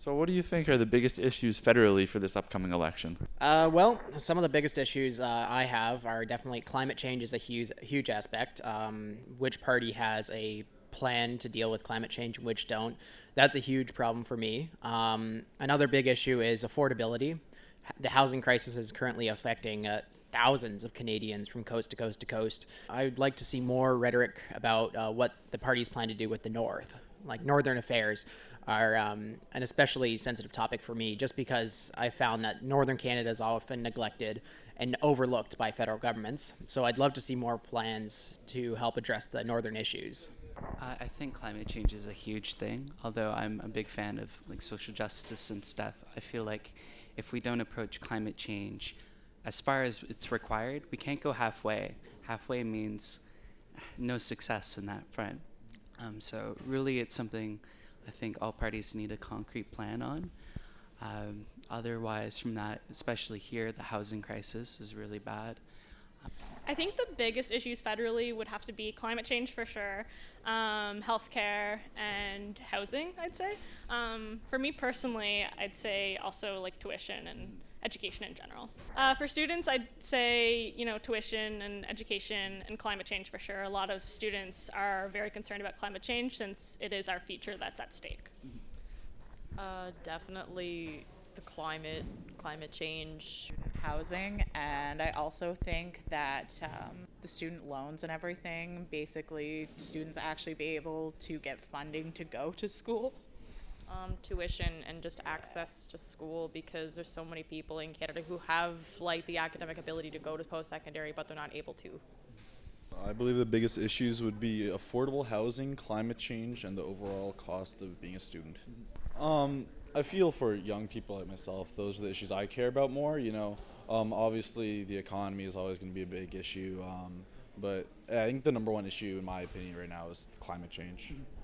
So what do you think are the biggest issues federally for this upcoming election? Well, some of the biggest issues I have are definitely climate change is a huge aspect. Which party has a plan to deal with climate change and which don't? That's a huge problem for me. Another big issue is affordability. The housing crisis is currently affecting thousands of Canadians from coast to coast to coast. I'd like to see more rhetoric about what the parties plan to do with the North. Like Northern affairs are an especially sensitive topic for me, just because I found that Northern Canada is often neglected and overlooked by federal governments. So I'd love to see more plans to help address the Northern issues. I think climate change is a huge thing. Although I'm a big fan of like social justice and stuff, I feel like if we don't approach climate change as far as it's required, we can't go halfway. Halfway means no success in that front. So really, it's something I think all parties need a concrete plan on. Otherwise, from that, especially here, the housing crisis is really bad. I think the biggest issues federally would have to be climate change for sure, healthcare, and housing, I'd say. For me personally, I'd say also like tuition and education in general. For students, I'd say, tuition and education and climate change for sure. A lot of students are very concerned about climate change since it is our future that's at stake. Definitely the climate change, housing, and I also think that the student loans and everything, basically students actually be able to get funding to go to school. Tuition and just access to school, because there's so many people in Canada who have like the academic ability to go to post-secondary but they're not able to. I believe the biggest issues would be affordable housing, climate change, and the overall cost of being a student. I feel for young people like myself, those are the issues I care about more. Obviously the economy is always going to be a big issue, but I think the number one issue in my opinion right now is climate change.